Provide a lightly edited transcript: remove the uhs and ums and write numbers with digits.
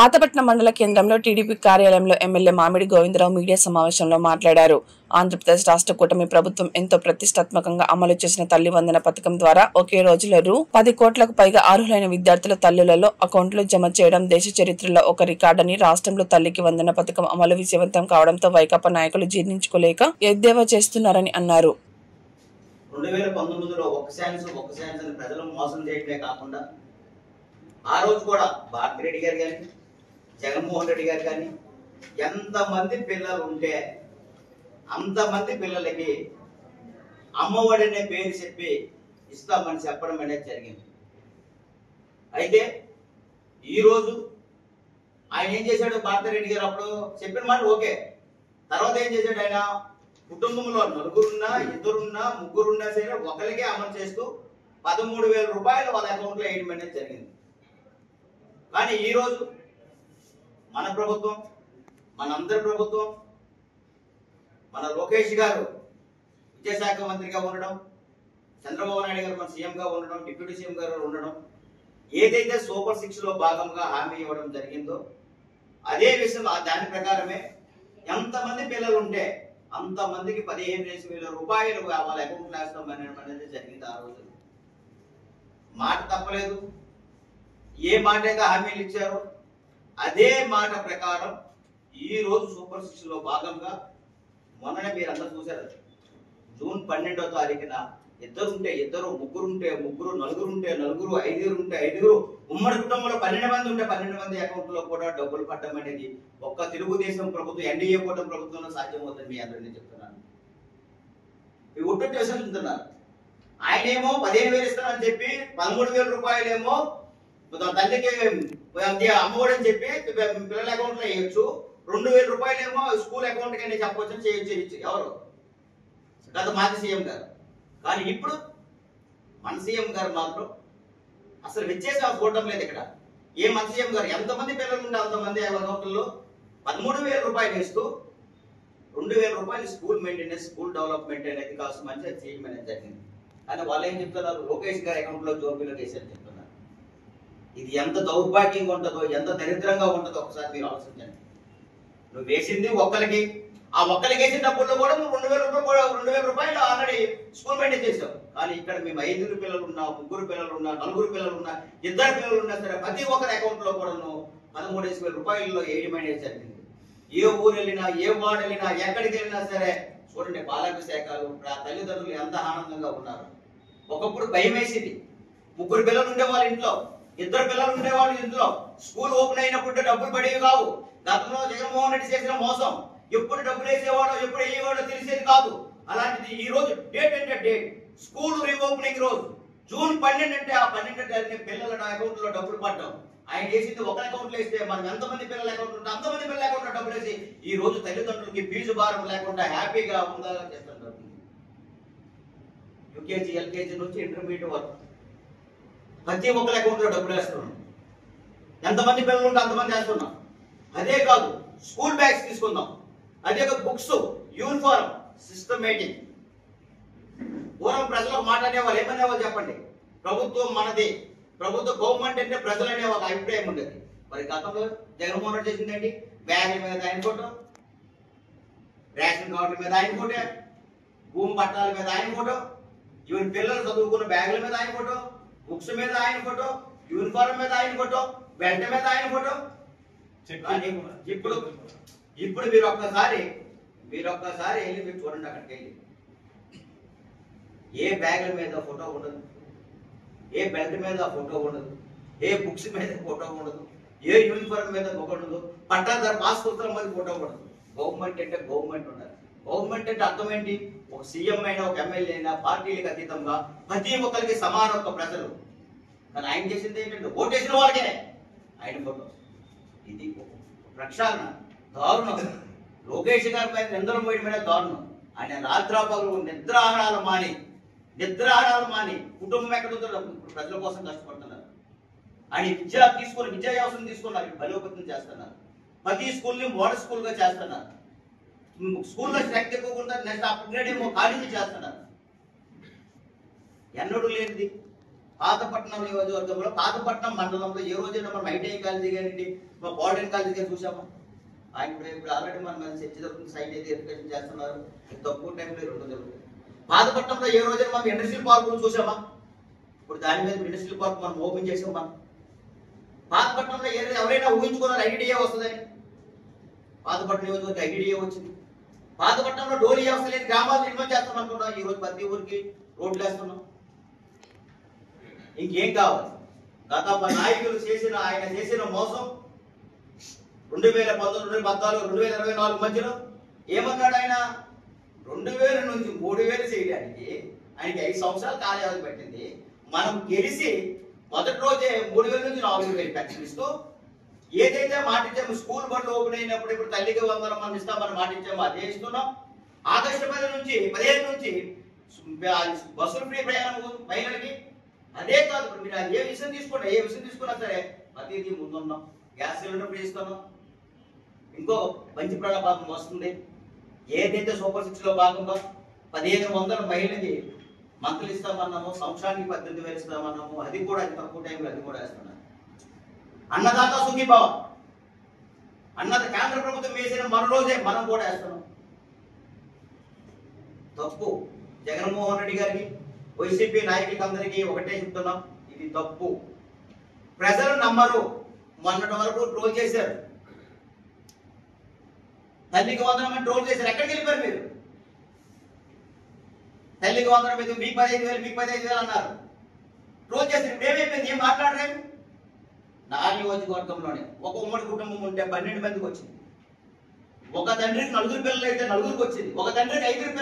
పాతపట్నం మండల కేంద్రంలో టీడీపీ కార్యాలయంలో ఎమ్మెల్యే మామిడి గోవిందరావు మీడియా సమావేశంలో మాట్లాడారు. ఆంధ్రప్రదేశ్ రాష్ట్ర కూటమి ప్రభుత్వం ఎంతో ప్రతిష్టాత్మకంగా అమలు చేసిన తల్లి వందన పథకం ద్వారా ఒకే రోజులో రూ. 10 కోట్లకు పైగా అర్హులైన విద్యార్థుల తల్లులలో అకౌంట్లో జమ చేయడం దేశ చరిత్రలో ఒక రికార్డని, రాష్ట్రంలో తల్లికి వందన పథకం అమలు విజయవంతం కావడంతో వైకాపా నాయకులు జీర్ణించుకోలేక ఎద్దేవా చేస్తున్నారని అన్నారు. 2019లో ఒక్క ఛాన్స్ ప్రజలు మోసం చేయడమే కాకుండా ఆ రోజు కూడా భారతిరెడ్డి గారు కానీ జగన్మోహన్ రెడ్డి గారు కానీ ఎంతమంది పిల్లలు ఉంటే అంతమంది పిల్లలకి అమ్మఒడి అనే పేరు చెప్పి ఇస్తామని చెప్పడం అనేది జరిగింది. అయితే ఈరోజు ఆయన ఏం చేశాడు, భారతిరెడ్డి గారు అప్పుడు చెప్పిన మాట ఓకే, తర్వాత ఏం చేశాడు, ఆయన కుటుంబంలో నలుగురున్నా, ఇద్దరున్నా, ముగ్గురున్నా సరే ఒకరికే అమలు చేస్తూ 13,000 రూపాయలు వాళ్ళ అకౌంట్లో వేయడం అనేది జరిగింది. కానీ ఈరోజు మన ప్రభుత్వం, మనందరి ప్రభుత్వం, మన లోకేష్ గారు విద్యాశాఖ మంత్రిగా ఉండడం, చంద్రబాబు నాయుడు గారు మన సీఎంగా ఉండడం, డిప్యూటీ సీఎం గారు ఉండడం, ఏదైతే సూపర్ 6లో భాగంగా హామీ ఇవ్వడం జరిగిందో అదే విషయం దాని ప్రకారమే ఎంతమంది పిల్లలు ఉంటే అంతమందికి 15,000 రూపాయలు వాళ్ళ అకౌంట్లో వేస్తాం అనేది జరిగింది. ఆ రోజు మాట తప్పలేదు. ఏ మాట అయితే హామీలు ఇచ్చారో అదే మాట ప్రకారం ఈ రోజు సూపర్ 6లో భాగంగా మొన్ననే మీరందరూ చూశారు. జూన్ 12వ తారీఖున ఇద్దరుంటే ఇద్దరు, ముగ్గురుంటే ముగ్గురు, నలుగురుంటే నలుగురు, ఐదుగురుంటే ఐదుగురు, ఉమ్మడి కుటుంబంలో 12 మంది ఉంటే 12 మంది అకౌంట్లో కూడా డబ్బులు పడడం అనేది ఒక్క తెలుగుదేశం ప్రభుత్వం, ఎన్డీఏ కూటమి ప్రభుత్వంలో సాధ్యమవుతుంది. మీ అందరినీ చెప్తున్నాను. ఈ ఒట్టు చెప్తున్నారు. ఆయనేమో 15,000 ఇస్తానని చెప్పి 13,000 రూపాయలేమో తల్లికి అమ్మఒడి అని చెప్పి పిల్లల అకౌంట్లో వేయొచ్చు, 2,000 రూపాయలేమో స్కూల్ అకౌంట్ కి చెప్పవచ్చు అని చేయొచ్చు. ఎవరు? గత మాజీ సీఎం గారు. కానీ ఇప్పుడు మన సీఎం గారు మాత్రం అసలు వ్యత్యాసం చూడడం లేదు. ఇక్కడ ఏ మన సీఎం గారు ఎంతమంది పిల్లలు ఉంటే అంతమంది అకౌంట్లో 13,000 రూపాయలు వేస్తూ 2,000 రూపాయలు స్కూల్ మెయింటెనెన్స్, స్కూల్ డెవలప్మెంట్ అనేది కాస్త మంచిగా చేయడం అనేది జరిగింది. కానీ వాళ్ళు ఏం చెప్తున్నారు, లోకేష్ గారి అకౌంట్లో జోబీలో వేసారని చెప్తున్నారు. ఇది ఎంత దౌర్భాగ్యంగా ఉంటుందో, ఎంత దరిద్రంగా ఉంటుందో ఒకసారి మీరు ఆలోచించండి. నువ్వు వేసింది ఒక్కరికి, ఆ ఒక్కరికి వేసిన డబ్బుల్లో కూడా నువ్వు 2,000 రూపాయలు ఆల్రెడీ స్కూల్ మెయింటైన్ చేసావు. కానీ ఇక్కడ మేము 5 పిల్లలు ఉన్నా, 3 పిల్లలు ఉన్నా, 4 పిల్లలు ఉన్నా, 2 పిల్లలు ఉన్నా సరే ప్రతి ఒక్కరి అకౌంట్లో కూడా నువ్వు 13,000 రూపాయల్లో వేయడం అనేది జరిగింది. ఏ ఊరు వెళ్ళినా, ఏ వార్డు వెళ్ళినా, ఎక్కడికి వెళ్ళినా సరే చూడండి, బాలాభిషేకాలు తల్లిదండ్రులు ఎంత ఆనందంగా ఉన్నారు. ఒకప్పుడు భయం వేసింది. 3 పిల్లలు ఉండేవాళ్ళు ఇంట్లో, 2 పిల్లలు ఉండేవాళ్ళు ఇంట్లో. స్కూల్ ఓపెన్ అయినప్పుడు డబ్బులు పడేవి కావు. గతంలో జగన్మోహన్ రెడ్డి చేసిన మోసం, ఎప్పుడు డబ్బులు వేసేవాడో ఎప్పుడు వేయేవాడో తెలిసేది కాదు. అలాంటిది ఈ రోజు డేట్ అంటే డేట్, స్కూల్ రీఓపెనింగ్ రోజు జూన్ 12 అంటే ఆ 12 తారీఖు పిల్లల అకౌంట్ లో డబ్బులు పడ్డాం. ఆయన వేసింది ఒక అకౌంట్ లో వేస్తే మనం ఎంతమంది పిల్లల అకౌంట్ ఉంటే అంతమంది పిల్లల అకౌంట్ లో డబ్బులు వేసి ఈ రోజు తల్లిదండ్రులకి ఫీజు భారం లేకుండా హ్యాపీగా ఉందా చేస్తున్నారు. యూకేజీ, ఎల్కేజీ నుంచి ఇంటర్మీడియట్ వరకు ప్రతి ఒక్కరి అకౌంట్ లో డబ్బులు వేస్తున్నాం. ఎంతమంది పిల్లలు ఉంటే అంతమంది వేస్తున్నాం. అదే కాదు, స్కూల్ బ్యాగ్స్ తీసుకుందాం, అదే బుక్స్, యూనిఫారం, సిస్టమేటిక్. పూర్వం ప్రజలకు మాట్లాడేవాళ్ళు ఏమనేవాళ్ళు చెప్పండి, ప్రభుత్వం మనది, ప్రభుత్వ గవర్నమెంట్ అంటే ప్రజలు అనే ఒక అభిప్రాయం ఉండేది. మరి గతంలో జగన్మోహన్ రెడ్డి చేసిందండి, బ్యాగుల మీద ఆయన ఫోటో, రేషన్ కార్డుల మీద ఆయన ఫోటో, భూమి పట్టాల మీద ఆయన ఫోటో, ఈవెన్ పిల్లలు చదువుకున్న బ్యాగుల మీద ఆయన ఫోటో, బుక్స్ మీద ఆయన ఫోటో, యూనిఫారం మీద ఆయన ఫోటో, బెల్ట్ మీద ఆయన ఫోటో. ఇప్పుడు మీరు ఒక్కసారి వెళ్ళి మీరు చూడండి, అక్కడికి వెళ్ళి ఏ బ్యాగుల మీద ఫోటో ఉండదు, ఏ బెల్ట్ మీద ఫోటో ఉండదు, ఏ బుక్స్ మీద ఫోటో ఉండదు, ఏ యూనిఫారం మీద ఫోటో ఉండదు, పట్టాదారు పాస్ పుస్తకం మీద ఫోటో ఉండదు. గవర్నమెంట్ అంటే గవర్నమెంట్ ఉండాలి. గవర్నమెంట్ అంటే అర్థం ఏంటి, ఒక సీఎం అయినా, ఒక ఎమ్మెల్యే అయినా పార్టీలకు అతీతంగా ప్రతి ఒక్కరికి సమానం ఒక ప్రజలు. కానీ ఆయన చేసింది ఏంటంటే ఓటేసిన వాళ్ళకే ఆయన ఫోటో. ఇది ప్రక్షాళన, దారుణం. లోకేష్ గారి పైన నిందలు పోయడం మీద దారుణం. ఆయన రాత్రాపగలు నిద్రాహారాలు మాని కుటుంబం ఎక్కడుందో ప్రజల కోసం కష్టపడుతున్నారు. ఆయన విద్యా వ్యవస్థను తీసుకున్నారు, బలోపేతం చేస్తున్నారు. ప్రతి స్కూల్ని మోడల్ స్కూల్ గా చేస్తున్నారు. స్కూల్లో స్ట్రెంగ్త్ ఎక్కువగా నెక్స్ట్ అప్గ్రేడ్ ఏమో కాలేజీ చేస్తున్నారు. ఎన్నడూ లేనిది పాతపట్నం నియోజకవర్గంలో పాతపట్నం మండలంలో ఏ రోజైనా మనం ఐటీఐ కాలేజీ కానీ మా పాలిటెక్నిక్ కాలేజీ కానీ చూసామా? ఇప్పుడు ఆల్రెడీ మనం చర్చ జరుగుతుంది, సైట్ అయితే వెరిఫికేషన్ చేస్తున్నారు, తక్కువ టైంలో 2 జరుగుతుంది. పాతపట్నంలో ఏ రోజైనా మనం ఇండస్ట్రియల్ పార్క్ చూసామా? ఇప్పుడు దాని మీద ఇండస్ట్రియల్ పార్క్ మనం ఓపెన్ చేసాం. మనం పాతపట్నంలో ఎవరైనా ఊహించుకున్నారు ఐటీడీఏ వస్తుందని? పాతపట్నం నియోజకవర్గ ఐటీడీఏ వచ్చింది. పాతపట్నంలో డోలీ వ్యవస్థ లేని గ్రామాలు నిర్మాణం చేస్తాం అనుకున్నాం. ఈ రోజు ప్రతి ఊరికి రోడ్లు వేస్తున్నాం. ఇంకేం కావాలి? గత నాయకులు ఆయన చేసిన మోసం 2019, 2014, 2024 మధ్యలో ఏమన్నాడు ఆయన? 2000 నుంచి 3000 చేయడానికి ఆయనకి 5 సంవత్సరాలు కాలావధి పట్టింది. మనం గెలిచి మొదటి రోజే 3000 నుంచి 4000 పెన్షన్ ఇస్తూ ఏదైతే మాట ఇచ్చామో, స్కూల్ బడులు ఓపెన్ అయినప్పుడు ఇప్పుడు తల్లికి 100 మనం ఇస్తామని మాట ఇచ్చామో అదే ఇస్తున్నాం. ఆగస్టు 15 నుంచి బస్సులు ఫ్రీ ప్రయాణం మహిళలకి. అదే కాదు, ఇప్పుడు మీరు ఏ విషయం తీసుకోండి, ఏ విషయం తీసుకున్నా సరే ప్రతిదీ ముందున్నాం. గ్యాస్ సిలిండర్ ఫ్రీ ఇస్తున్నాం. ఇంకో మంచి ప్రణాళిక వస్తుంది. ఏదైతే సూపర్ 6 లో భాగంగా 1500 మహిళలకి మంత్రులు ఇస్తామన్నాము, సంవత్సరానికి 18,000 ఇస్తామన్నాము. అది కూడా తక్కువ టైంలో అది కూడా వేస్తున్నాం. అన్నదాత సుఖీభవ కేంద్ర ప్రభుత్వం వేసిన మరో రోజే మనం కూడా వేస్తున్నాం. తప్పు. జగన్మోహన్ రెడ్డి గారికి, వైసీపీ నాయకులకి అందరికీ ఒకటే చెప్తున్నాం, ఇది తప్పు. ప్రజలు నమ్మరు. మొన్నటి వరకు ట్రోల్ చేశారు, తల్లికి 100 ట్రోల్ చేశారు. ఎక్కడికి వెళ్ళిపోయారు మీరు? తల్లికి 100 మీకు 15,000 అన్నారు, ట్రోల్ చేశారు. ఏమైపోయింది? ఏం మాట్లాడరేమి? నా నియోజకవర్గంలోనే ఒక ఉమ్మడి కుటుంబం ఉంటే 12 మందికి వచ్చింది. ఒక తండ్రికి 4 పిల్లలు అయితే 4కి వచ్చింది. ఒక తండ్రికి 5 పిల్లలు